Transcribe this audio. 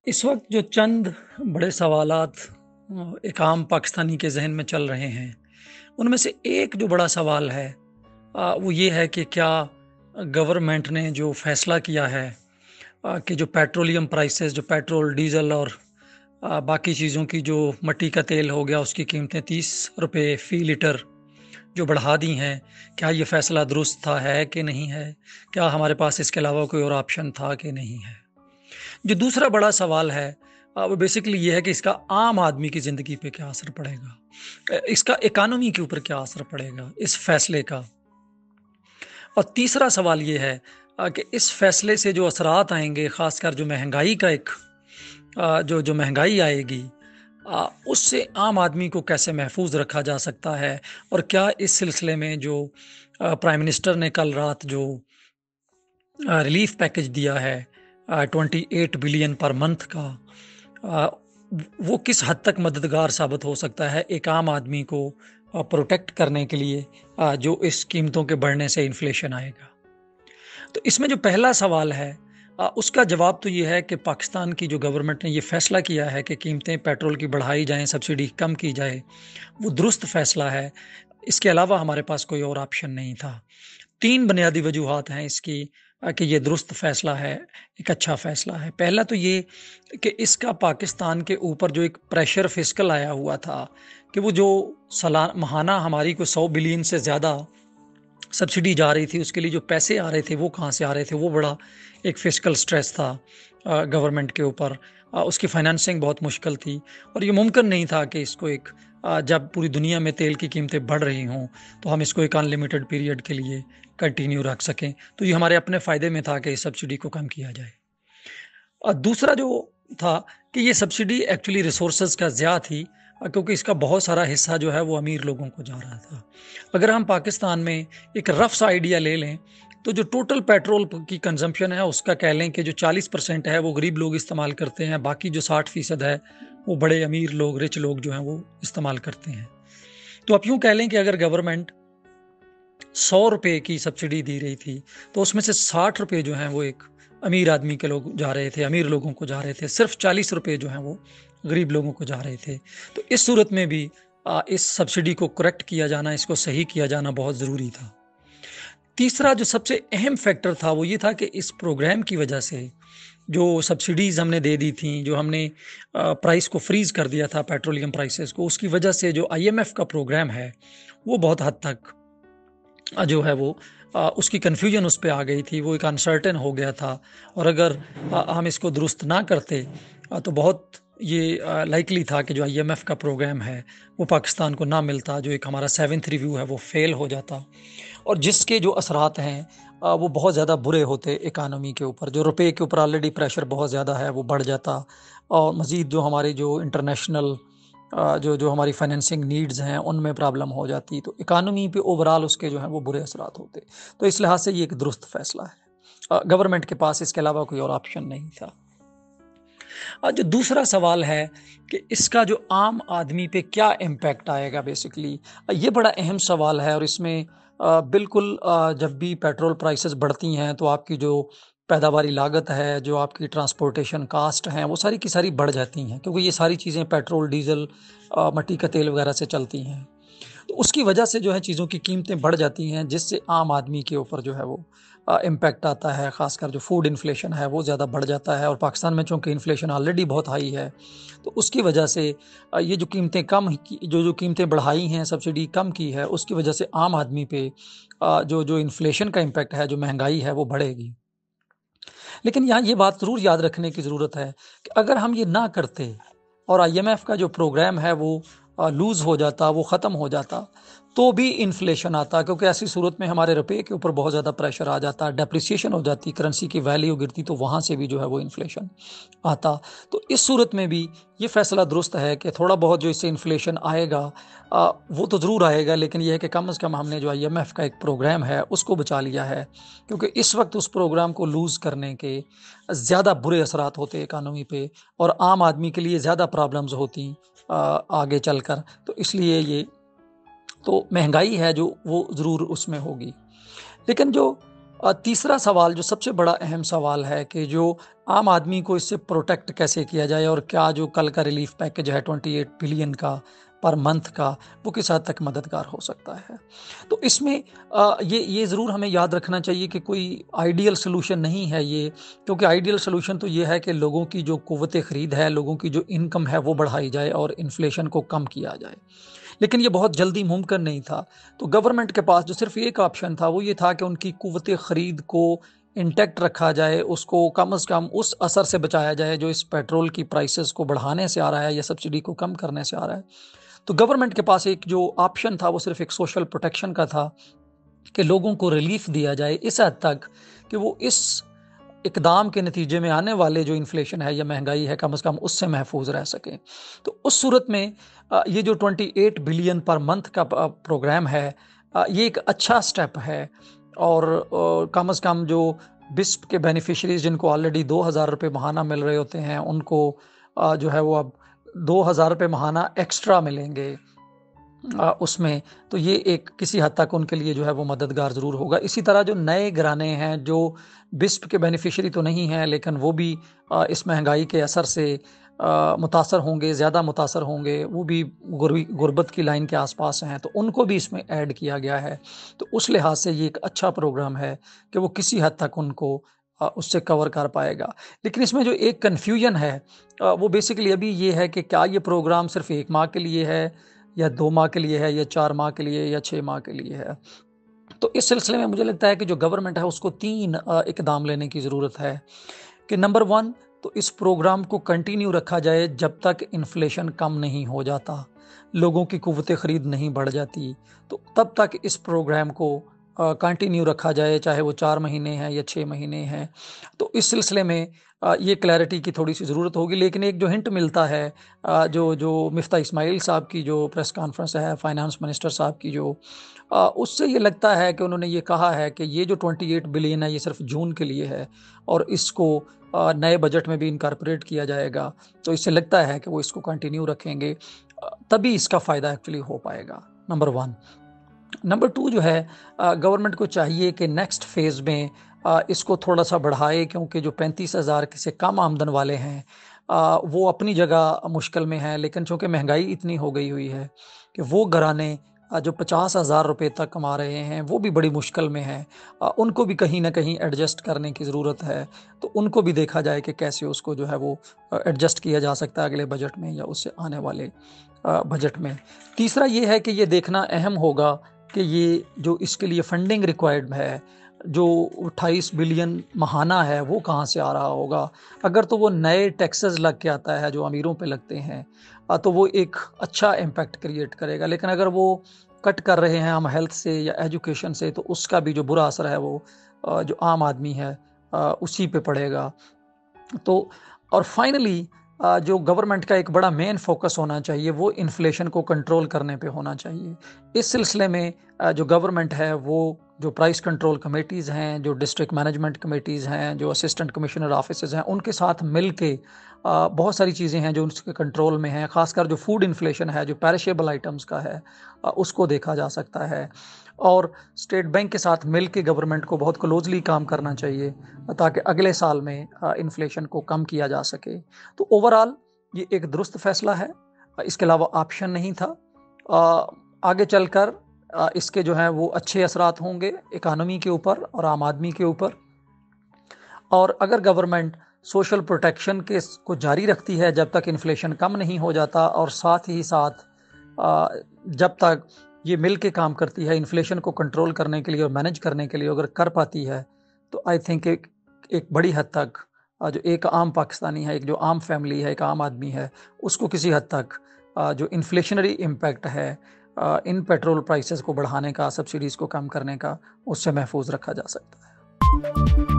इस वक्त जो चंद बड़े सवालात एक आम पाकिस्तानी के जहन में चल रहे हैं, उनमें से एक जो बड़ा सवाल है वो ये है कि क्या गवर्नमेंट ने जो फैसला किया है कि जो पेट्रोलियम प्राइसेस, जो पेट्रोल डीजल और बाकी चीज़ों की, जो मट्टी का तेल हो गया, उसकी कीमतें 30 रुपये फ़ी लीटर जो बढ़ा दी हैं, क्या ये फैसला दुरुस्त था, है कि नहीं है? क्या हमारे पास इसके अलावा कोई और ऑप्शन था कि नहीं है? जो दूसरा बड़ा सवाल है वो बेसिकली ये है कि इसका आम आदमी की ज़िंदगी पे क्या असर पड़ेगा, इसका इकानमी के ऊपर क्या असर पड़ेगा इस फैसले का। और तीसरा सवाल ये है कि इस फैसले से जो असरात आएंगे, ख़ासकर जो महंगाई का एक जो जो महंगाई आएगी, उससे आम आदमी को कैसे महफूज रखा जा सकता है। और क्या इस सिलसिले में जो प्राइम मिनिस्टर ने कल रात जो रिलीफ पैकेज दिया है 28 बिलियन पर मंथ का, आ, वो किस हद तक मददगार साबित हो सकता है एक आम आदमी को प्रोटेक्ट करने के लिए, जो इस कीमतों के बढ़ने से इन्फ्लेशन आएगा। तो इसमें जो पहला सवाल है उसका जवाब तो ये है कि पाकिस्तान की जो गवर्नमेंट ने ये फैसला किया है कि कीमतें पेट्रोल की बढ़ाई जाएं, सब्सिडी कम की जाए, वो दुरुस्त फैसला है। इसके अलावा हमारे पास कोई और ऑप्शन नहीं था। तीन बुनियादी वजूहात हैं इसकी कि ये दुरुस्त फ़ैसला है, एक अच्छा फ़ैसला है। पहला तो ये कि इसका पाकिस्तान के ऊपर जो एक प्रेशर फ़िस्कल आया हुआ था कि वो जो माहाना हमारी को 100 बिलियन से ज़्यादा सब्सिडी जा रही थी, उसके लिए जो पैसे आ रहे थे वो कहाँ से आ रहे थे, वो बड़ा एक फ़िस्कल स्ट्रेस था गवर्नमेंट के ऊपर। उसकी फाइनेंसिंग बहुत मुश्किल थी और ये मुमकिन नहीं था कि इसको एक जब पूरी दुनिया में तेल की कीमतें बढ़ रही हों तो हम इसको एक अनलिमिटेड पीरियड के लिए कंटिन्यू रख सकें। तो ये हमारे अपने फ़ायदे में था कि इस सब्सिडी को कम किया जाए। और दूसरा जो था कि ये सब्सिडी एक्चुअली रिसोर्सेज का ज़्यादा थी, क्योंकि इसका बहुत सारा हिस्सा जो है वो अमीर लोगों को जा रहा था। अगर हम पाकिस्तान में एक रफ सा आइडिया ले लें तो जो टोटल पेट्रोल की कंजम्पशन है उसका कह लें कि जो 40% है वो गरीब लोग इस्तेमाल करते हैं, बाकी जो 60% है वो बड़े अमीर लोग, रिच लोग जो हैं वो इस्तेमाल करते हैं। तो आप यूँ कह लें कि अगर गवर्नमेंट 100 रुपये की सब्सिडी दी रही थी तो उसमें से 60 रुपये जो हैं वो एक अमीर आदमी के लोग जा रहे थे, अमीर लोगों को जा रहे थे। सिर्फ 40 रुपये जो हैं वो गरीब लोगों को जा रहे थे। तो इस सूरत में भी इस सब्सिडी को करेक्ट किया जाना, इसको सही किया जाना बहुत ज़रूरी था। तीसरा जो सबसे अहम फैक्टर था वो ये था कि इस प्रोग्राम की वजह से जो सब्सिडीज़ हमने दे दी थी, जो हमने प्राइस को फ्रीज़ कर दिया था पेट्रोलियम प्राइसेस को, उसकी वजह से जो आईएमएफ का प्रोग्राम है वो बहुत हद तक जो है वो उसकी कन्फ्यूजन उस पे आ गई थी, वो एक अनसर्टेन हो गया था। और अगर हम इसको दुरुस्त ना करते तो बहुत ये लाइकली था कि जो आईएमएफ का प्रोग्राम है वो पाकिस्तान को ना मिलता, जो एक हमारा 7th रिव्यू है वो फेल हो जाता और जिसके जो असरात हैं वो बहुत ज़्यादा बुरे होते इकानमी के ऊपर। जो रुपए के ऊपर ऑलरेडी प्रेशर बहुत ज़्यादा है वो बढ़ जाता और मज़ीद जो हमारी जो इंटरनेशनल जो जो हमारी फाइनेंसिंग नीड्स हैं उनमें प्रॉब्लम हो जाती, तो इकानमी पे ओवरऑल उसके जो हैं वो बुरे असरात होते। तो इस लिहाज से ये एक दुरुस्त फैसला है। गवर्नमेंट के पास इसके अलावा कोई और ऑप्शन नहीं था। जो दूसरा सवाल है कि इसका जो आम आदमी पे क्या इम्पैक्ट आएगा, बेसिकली ये बड़ा अहम सवाल है। और इसमें बिल्कुल जब भी पेट्रोल प्राइसेस बढ़ती हैं तो आपकी जो पैदावारी लागत है, जो आपकी ट्रांसपोर्टेशन कास्ट हैं, वो सारी की सारी बढ़ जाती हैं, क्योंकि ये सारी चीज़ें पेट्रोल, डीजल, मट्टी का तेल वगैरह से चलती हैं। तो उसकी वजह से जो है चीज़ों की कीमतें बढ़ जाती हैं, जिससे आम आदमी के ऊपर जो है वो इम्पैक्ट आता है। ख़ासकर जो फूड इन्फ्लेशन है वो ज़्यादा बढ़ जाता है और पाकिस्तान में चूँकि इन्फ्लेशन ऑलरेडी बहुत हाई है, तो उसकी वजह से ये जो कीमतें कम की जो कीमतें बढ़ाई हैं, सब्सिडी कम की है, उसकी वजह से आम आदमी पे जो जो इन्फ्लेशन का इम्पैक्ट है, जो महंगाई है वो बढ़ेगी। लेकिन यहाँ ये बात ज़रूर याद रखने की ज़रूरत है कि अगर हम ये ना करते और आईएमएफ का जो प्रोग्राम है वो लूज़ हो जाता, वो ख़त्म हो जाता, तो भी इन्फ्लेशन आता, क्योंकि ऐसी सूरत में हमारे रुपये के ऊपर बहुत ज़्यादा प्रेशर आ जाता, डेप्रिसिएशन हो जाती, करेंसी की वैल्यू गिरती, तो वहाँ से भी जो है वो इन्फ्लेशन आता। तो इस सूरत में भी ये फ़ैसला दुरुस्त है कि थोड़ा बहुत जो इससे इन्फ्लेशन आएगा वो तो ज़रूर आएगा, लेकिन ये है कि कम से कम हमने जो आईएमएफ का एक प्रोग्राम है उसको बचा लिया है, क्योंकि इस वक्त उस प्रोग्राम को लूज़ करने के ज़्यादा बुरे असरात होते इकानमी पे और आम आदमी के लिए ज़्यादा प्रॉब्लम्स होती आगे चलकर। तो इसलिए ये तो महंगाई है जो वो ज़रूर उसमें होगी। लेकिन जो तीसरा सवाल जो सबसे बड़ा अहम सवाल है कि जो आम आदमी को इससे प्रोटेक्ट कैसे किया जाए और क्या जो कल का रिलीफ पैकेज है 28 बिलियन का पर मंथ का, वो किस हद तक मददगार हो सकता है। तो इसमें ये ज़रूर हमें याद रखना चाहिए कि कोई आइडियल सॉल्यूशन नहीं है ये, क्योंकि आइडियल सॉल्यूशन तो ये है कि लोगों की जो क़ुव्वत ख़रीद है, लोगों की जो इनकम है वो बढ़ाई जाए और इन्फ्लेशन को कम किया जाए। लेकिन ये बहुत जल्दी मुमकिन नहीं था। तो गवर्नमेंट के पास जो सिर्फ़ एक ऑप्शन था वो ये था कि उनकी क़ुव्वत ख़रीद को इंटैक्ट रखा जाए, उसको कम से कम उस असर से बचाया जाए जो इस पेट्रोल की प्राइसेस को बढ़ाने से आ रहा है या सब्सिडी को कम करने से आ रहा है। तो गवर्नमेंट के पास एक जो ऑप्शन था वो सिर्फ़ एक सोशल प्रोटेक्शन का था कि लोगों को रिलीफ़ दिया जाए इस हद तक कि वो इस इक़दाम के नतीजे में आने वाले जो इन्फ्लेशन है या महंगाई है कम से कम उससे महफूज रह सकें। तो उस सूरत में ये जो 28 बिलियन पर मंथ का प्रोग्राम है, ये एक अच्छा स्टेप है और कम से कम जो बिस्प के बेनिफिशरीज जिनको ऑलरेडी 2000 रुपये माहाना मिल रहे होते हैं उनको जो है वो अब 2000 रुपये माहाना एक्स्ट्रा मिलेंगे उसमें। तो ये एक किसी हद तक उनके लिए जो है वो मददगार ज़रूर होगा। इसी तरह जो नए घराने हैं जो बिस्प के बेनिफिशियरी तो नहीं हैं लेकिन वो भी इस महंगाई के असर से मुतासर होंगे, ज़्यादा मुतासर होंगे, वो भी गुर्बत की लाइन के आसपास हैं, तो उनको भी इसमें ऐड किया गया है। तो उस लिहाज से ये एक अच्छा प्रोग्राम है कि वो किसी हद तक उनको उससे कवर कर पाएगा। लेकिन इसमें जो एक कन्फ्यूजन है वो बेसिकली अभी ये है कि क्या ये प्रोग्राम सिर्फ़ 1 माह के लिए है या 2 माह के लिए है या 4 माह के लिए या 6 माह के लिए है। तो इस सिलसिले में मुझे लगता है कि जो गवर्नमेंट है उसको 3 इक़दाम लेने की ज़रूरत है कि नंबर 1 तो इस प्रोग्राम को कंटिन्यू रखा जाए जब तक इन्फ्लेशन कम नहीं हो जाता, लोगों की क़ुव्वत ख़रीद नहीं बढ़ जाती, तो तब तक इस प्रोग्राम को कंटिन्यू रखा जाए, चाहे वो 4 महीने हैं या 6 महीने हैं। तो इस सिलसिले में ये क्लैरिटी की थोड़ी-सी ज़रूरत होगी। लेकिन एक जो हिंट मिलता है जो मिफ्ता इस्माइल साहब की जो प्रेस कॉन्फ्रेंस है, फाइनेंस मिनिस्टर साहब की जो उससे ये लगता है कि उन्होंने ये कहा है कि ये जो 28 बिलियन है ये सिर्फ़ जून के लिए है और इसको नए बजट में भी इनकॉर्पोरेट किया जाएगा। तो इससे लगता है कि वो इसको कंटिन्यू रखेंगे, तभी इसका फ़ायदा एक्चुअली हो पाएगा, नंबर 1। नंबर 2 जो है गवर्नमेंट को चाहिए कि नेक्स्ट फ़ेज़ में इसको थोड़ा-सा बढ़ाए, क्योंकि जो 35,000 से कम आमदन वाले हैं वो अपनी जगह मुश्किल में हैं, लेकिन चूँकि महंगाई इतनी हो गई हुई है कि वो घराने जो 50,000 रुपए तक कमा रहे हैं वो भी बड़ी मुश्किल में हैं। उनको भी कहीं न कहीं एडजस्ट करने की ज़रूरत है, तो उनको भी देखा जाए कि कैसे उसको जो है वो एडजस्ट किया जा सकता है अगले बजट में या उससे आने वाले बजट में। तीसरा ये है कि ये देखना अहम होगा कि ये जो इसके लिए फंडिंग रिक्वायर्ड है, जो 28 बिलियन माहाना है वो कहाँ से आ रहा होगा। अगर तो वो नए टैक्सेस लग के आता है जो अमीरों पे लगते हैं तो वो एक अच्छा इम्पैक्ट क्रिएट करेगा। लेकिन अगर वो कट कर रहे हैं हम हेल्थ से या एजुकेशन से, तो उसका भी जो बुरा असर है वो जो आम आदमी है उसी पे पड़ेगा। तो और फाइनली जो गवर्नमेंट का एक बड़ा मेन फोकस होना चाहिए वो इन्फ्लेशन को कंट्रोल करने पे होना चाहिए। इस सिलसिले में जो गवर्नमेंट है वो जो प्राइस कंट्रोल कमेटीज़ हैं, जो डिस्ट्रिक्ट मैनेजमेंट कमेटीज़ हैं, जो असिस्टेंट कमिश्नर ऑफिसेज़ हैं, उनके साथ मिल के बहुत सारी चीज़ें हैं जो उसके कंट्रोल में हैं। ख़ासकर जो फूड इन्फ्लेशन है, जो पेरिशेबल आइटम्स का है उसको देखा जा सकता है। और स्टेट बैंक के साथ मिल के गवर्नमेंट को बहुत क्लोज़ली काम करना चाहिए ताकि अगले साल में इन्फ्लेशन को कम किया जा सके। तो ओवरऑल ये एक दुरुस्त फ़ैसला है, इसके अलावा ऑप्शन नहीं था। आगे चलकर इसके जो हैं वो अच्छे असरात होंगे इकॉनमी के ऊपर और आम आदमी के ऊपर। और अगर गवर्नमेंट सोशल प्रोटेक्शन के को जारी रखती है जब तक इन्फ्लेशन कम नहीं हो जाता और साथ ही साथ जब तक ये मिल के काम करती है इन्फ्लेशन को कंट्रोल करने के लिए और मैनेज करने के लिए, अगर कर पाती है तो आई थिंक एक बड़ी हद तक जो एक आम पाकिस्तानी है, एक जो आम फैमिली है, एक आम आदमी है, उसको किसी हद तक जो इन्फ्लेशनरी इम्पैक्ट है इन पेट्रोल प्राइसेस को बढ़ाने का, सब्सिडीज़ को कम करने का, उससे महफूज रखा जा सकता है।